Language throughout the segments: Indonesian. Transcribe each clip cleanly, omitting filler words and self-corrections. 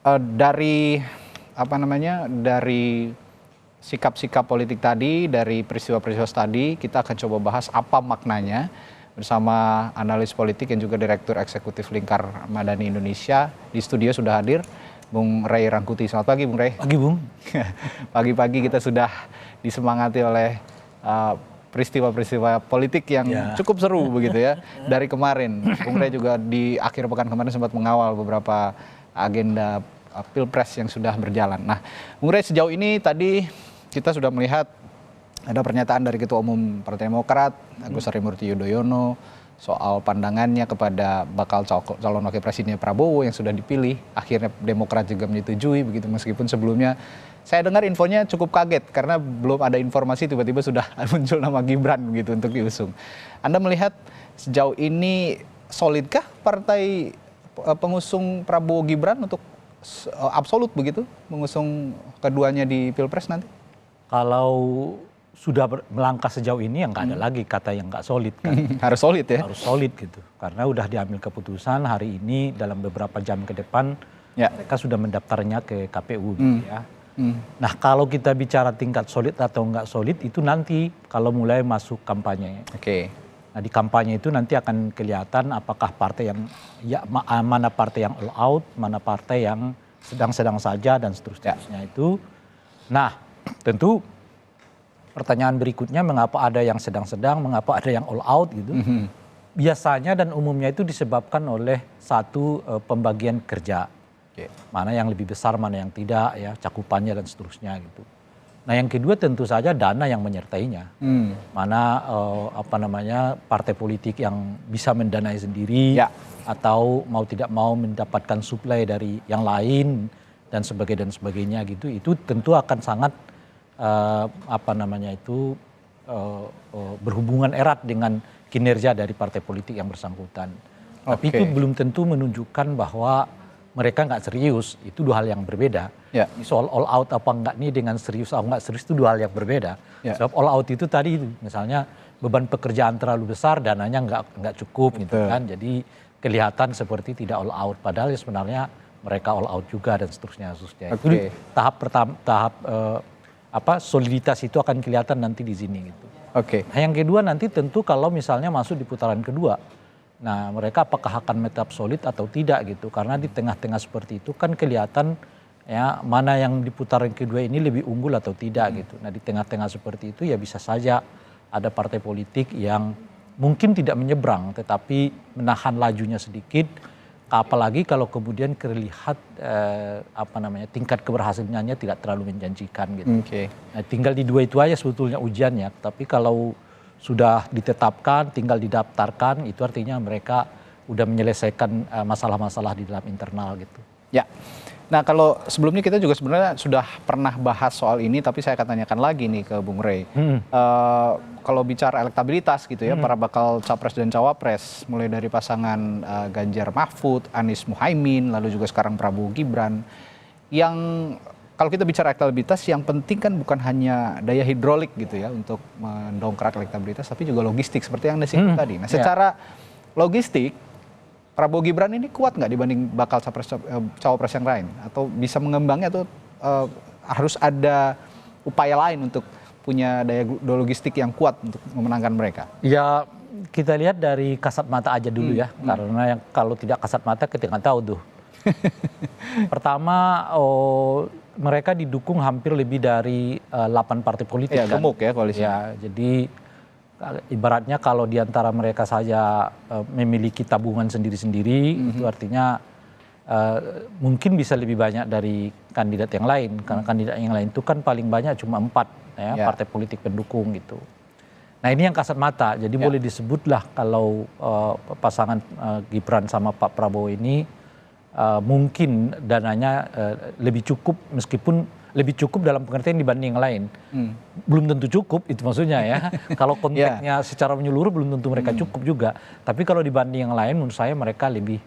Dari apa namanya, dari sikap-sikap politik tadi, dari peristiwa-peristiwa tadi, kita akan coba bahas apa maknanya bersama analis politik yang juga Direktur Eksekutif Lingkar Madani Indonesia. Di studio sudah hadir Bung Ray Rangkuti. Selamat pagi Bung Ray. Pagi Bung. Pagi-pagi kita sudah disemangati oleh peristiwa-peristiwa politik yang cukup seru begitu ya dari kemarin. Bung Ray juga di akhir pekan kemarin sempat mengawal beberapa agenda Pilpres yang sudah berjalan. Nah, Bung Ray, sejauh ini tadi kita sudah melihat ada pernyataan dari Ketua Umum Partai Demokrat, Agus Harimurti Yudhoyono, soal pandangannya kepada bakal calon wakil presidennya Prabowo yang sudah dipilih. Akhirnya Demokrat juga menyetujui begitu, meskipun sebelumnya saya dengar infonya cukup kaget karena belum ada informasi tiba-tiba sudah muncul nama Gibran begitu untuk diusung. Anda melihat sejauh ini solidkah partai pengusung Prabowo Gibran untuk absolut begitu mengusung keduanya di Pilpres nanti? Kalau sudah melangkah sejauh ini, yang nggak ada lagi kata yang nggak solid kan. Harus solid ya? Harus solid gitu. Karena udah diambil keputusan hari ini dalam beberapa jam ke depan mereka sudah mendaftarnya ke KPU gitu ya. Nah kalau kita bicara tingkat solid atau nggak solid itu nanti kalau mulai masuk kampanye. Oke. Nah di kampanye itu nanti akan kelihatan apakah partai yang mana partai yang all out, mana partai yang sedang-sedang saja dan seterusnya itu. Nah tentu pertanyaan berikutnya, mengapa ada yang sedang-sedang, mengapa ada yang all out gitu. Biasanya dan umumnya itu disebabkan oleh satu pembagian kerja. Mana yang lebih besar, mana yang tidak, ya cakupannya dan seterusnya gitu. Nah yang kedua tentu saja dana yang menyertainya. Mana partai politik yang bisa mendanai sendiri atau mau tidak mau mendapatkan suplai dari yang lain dan sebagainya gitu. Itu tentu akan sangat berhubungan erat dengan kinerja dari partai politik yang bersangkutan. Tapi itu belum tentu menunjukkan bahwa mereka nggak serius. Itu dua hal yang berbeda. Soal all out apa enggak nih dengan serius atau enggak serius itu dua hal yang berbeda. Sebab all out itu tadi misalnya beban pekerjaan terlalu besar, dananya nggak cukup gitu kan. Jadi kelihatan seperti tidak all out. Padahal sebenarnya mereka all out juga dan seterusnya. Itu tahap pertama, soliditas itu akan kelihatan nanti di sini gitu. Nah yang kedua nanti tentu kalau misalnya masuk di putaran kedua, nah mereka apakah akan tetap solid atau tidak gitu, karena di tengah-tengah seperti itu kan kelihatan ya mana yang di putaran kedua ini lebih unggul atau tidak gitu. Nah di tengah-tengah seperti itu ya bisa saja ada partai politik yang mungkin tidak menyeberang tetapi menahan lajunya sedikit. Apalagi kalau kemudian terlihat tingkat keberhasilannya tidak terlalu menjanjikan gitu. Nah, tinggal di dua itu aja sebetulnya ujiannya. Tapi kalau sudah ditetapkan, tinggal didaftarkan, itu artinya mereka udah menyelesaikan masalah-masalah di dalam internal gitu. Ya. Nah kalau sebelumnya kita juga sebenarnya sudah pernah bahas soal ini, tapi saya akan tanyakan lagi nih ke Bung Ray. Kalau bicara elektabilitas gitu ya, para bakal capres dan cawapres, mulai dari pasangan Ganjar Mahfud, Anies Muhaimin, lalu juga sekarang Prabowo Gibran, yang kalau kita bicara elektabilitas, yang penting kan bukan hanya daya hidrolik gitu ya untuk mendongkrak elektabilitas, tapi juga logistik seperti yang Anda singgung tadi. Nah secara logistik, Prabowo Gibran ini kuat nggak dibanding bakal cawapres yang lain? Atau bisa mengembangnya atau harus ada upaya lain untuk punya daya logistik yang kuat untuk memenangkan mereka? Ya kita lihat dari kasat mata aja dulu ya. Karena kalau tidak kasat mata kita nggak tahu tuh. Pertama mereka didukung hampir lebih dari 8 partai politik. Ya, gemuk ya koalisi. Ya, jadi ibaratnya kalau diantara mereka saja memiliki tabungan sendiri-sendiri, itu artinya mungkin bisa lebih banyak dari kandidat yang lain. Karena kandidat yang lain itu kan paling banyak cuma 4 partai politik pendukung gitu. Nah ini yang kasat mata, jadi boleh disebutlah kalau pasangan Gibran sama Pak Prabowo ini mungkin dananya lebih cukup, meskipun lebih cukup dalam pengertian dibanding yang lain. Belum tentu cukup, itu maksudnya ya. Kalau konteksnya secara menyeluruh belum tentu mereka cukup juga. Tapi kalau dibanding yang lain menurut saya mereka lebih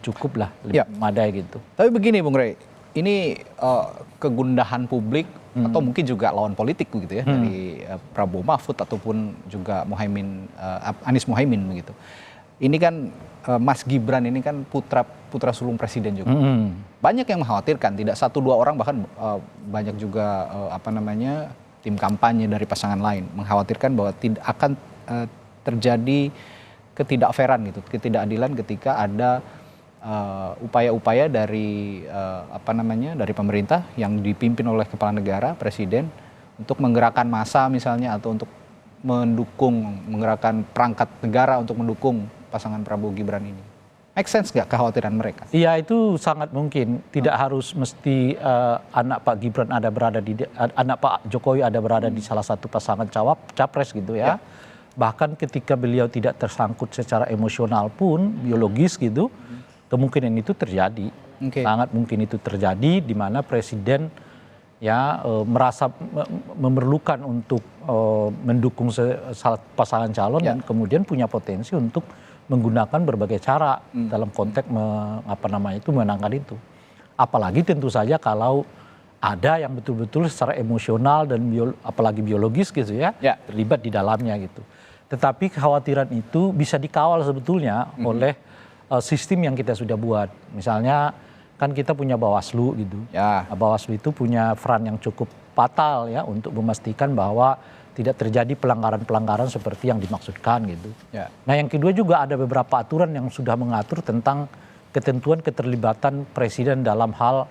cukup lah, lebih memadai gitu. Tapi begini Bung Ray, ini kegundahan publik atau mungkin juga lawan politik begitu ya dari Prabowo Mahfud ataupun juga Anies Muhaimin begitu. ini kan Mas Gibran ini kan putra sulung presiden juga. Banyak yang mengkhawatirkan, tidak 1-2 orang, bahkan banyak juga tim kampanye dari pasangan lain mengkhawatirkan bahwa tidak akan terjadi ketidakfairan gitu, ketidakadilan ketika ada upaya-upaya dari dari pemerintah yang dipimpin oleh kepala negara, presiden, untuk menggerakkan massa misalnya, atau untuk menggerakkan perangkat negara untuk mendukung pasangan Prabowo Gibran ini. Make sense nggak kekhawatiran mereka? Iya, itu sangat mungkin. Tidak harus mesti anak Pak Gibran anak Pak Jokowi ada berada di salah satu pasangan capres gitu ya. Bahkan ketika beliau tidak tersangkut secara emosional pun, biologis gitu, kemungkinan itu terjadi. Sangat mungkin itu terjadi, di mana presiden merasa memerlukan untuk mendukung salah pasangan calon dan kemudian punya potensi untuk menggunakan berbagai cara dalam konteks menangkan itu. Apalagi tentu saja kalau ada yang betul-betul secara emosional dan apalagi biologis gitu ya, terlibat di dalamnya gitu. Tetapi kekhawatiran itu bisa dikawal sebetulnya oleh sistem yang kita sudah buat. Misalnya kan kita punya Bawaslu gitu. Bawaslu itu punya peran yang cukup fatal ya untuk memastikan bahwa tidak terjadi pelanggaran-pelanggaran seperti yang dimaksudkan gitu. Nah, yang kedua juga ada beberapa aturan yang sudah mengatur tentang ketentuan keterlibatan presiden dalam hal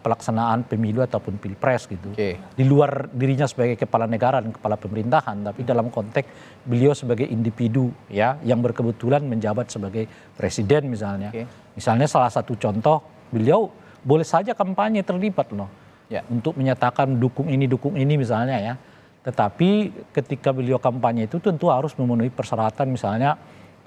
pelaksanaan pemilu ataupun pilpres gitu. Di luar dirinya sebagai kepala negara dan kepala pemerintahan, tapi dalam konteks beliau sebagai individu ya yang berkebetulan menjabat sebagai presiden misalnya. Misalnya salah satu contoh, beliau boleh saja kampanye terlibat loh. Untuk menyatakan dukung ini misalnya ya. Tetapi ketika beliau kampanye itu tentu harus memenuhi persyaratan, misalnya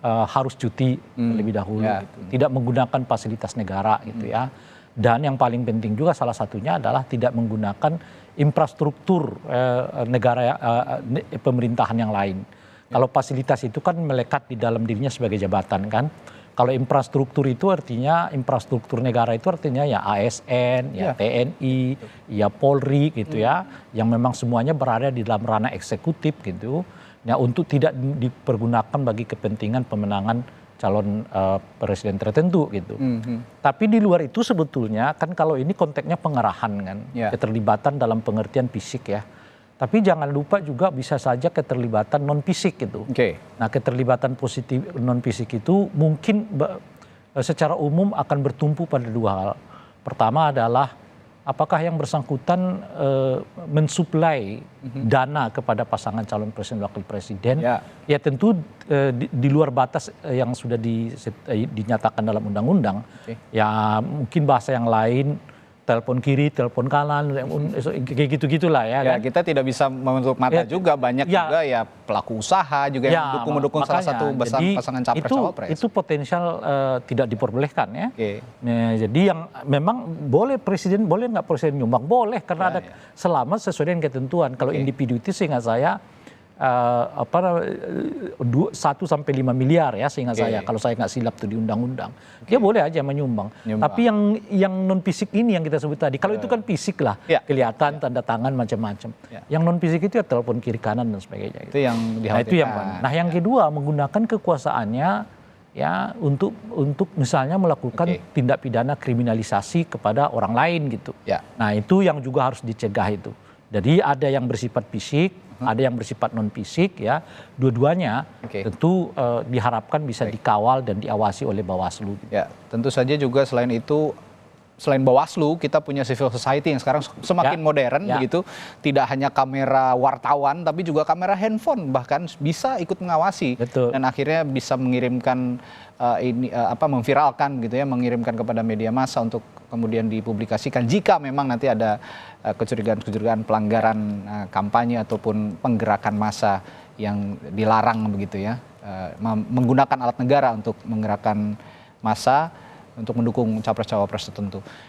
harus cuti terlebih dahulu gitu. Tidak menggunakan fasilitas negara gitu ya. Dan yang paling penting juga salah satunya adalah tidak menggunakan infrastruktur negara pemerintahan yang lain. Kalau fasilitas itu kan melekat di dalam dirinya sebagai jabatan kan. Kalau infrastruktur itu artinya infrastruktur negara itu artinya ya ASN, ya TNI, ya Polri gitu ya, yang memang semuanya berada di dalam ranah eksekutif gitu. Ya untuk tidak dipergunakan bagi kepentingan pemenangan calon presiden tertentu gitu. Tapi di luar itu sebetulnya kan kalau ini konteksnya pengerahan kan, keterlibatan dalam pengertian fisik ya. Tapi jangan lupa juga bisa saja keterlibatan non fisik gitu. Nah, keterlibatan positif non fisik itu mungkin secara umum akan bertumpu pada 2 hal. Pertama adalah apakah yang bersangkutan mensuplai dana kepada pasangan calon presiden wakil presiden. Ya tentu di luar batas yang sudah dinyatakan dalam undang-undang. Ya mungkin bahasa yang lain, telepon kiri, telepon kanan, kayak gitu-gitulah ya kan? Kita tidak bisa menutup mata juga, banyak juga ya pelaku usaha juga yang mendukung salah satu pasangan capres-cawapres. Itu potensial tidak diperbolehkan ya. Jadi yang memang boleh nggak presiden nyumbang? Boleh, karena ada selama sesuai dengan ketentuan. Kalau individu itu seingat saya 1 sampai 5 miliar ya seingat saya, kalau saya nggak silap tuh di undang-undang, dia boleh aja menyumbang. Tapi yang non fisik ini yang kita sebut tadi, kalau itu kan fisik lah, kelihatan tanda tangan macam-macam. Yang non fisik itu ya telepon kiri kanan dan sebagainya. Itu yang dikhawatirkan. Nah, yang kedua menggunakan kekuasaannya ya untuk misalnya melakukan tindak pidana kriminalisasi kepada orang lain gitu. Nah, itu yang juga harus dicegah itu. Jadi ada yang bersifat fisik, ada yang bersifat non fisik ya. Dua-duanya tentu diharapkan bisa dikawal dan diawasi oleh Bawaslu. Ya, tentu saja juga selain itu, selain Bawaslu, kita punya civil society yang sekarang semakin modern begitu. Tidak hanya kamera wartawan, tapi juga kamera handphone bahkan bisa ikut mengawasi. Dan akhirnya bisa mengirimkan memviralkan gitu ya, mengirimkan kepada media massa untuk kemudian dipublikasikan jika memang nanti ada kecurigaan-kecurigaan pelanggaran kampanye ataupun penggerakan massa yang dilarang begitu ya, menggunakan alat negara untuk menggerakkan massa untuk mendukung capres-cawapres tertentu.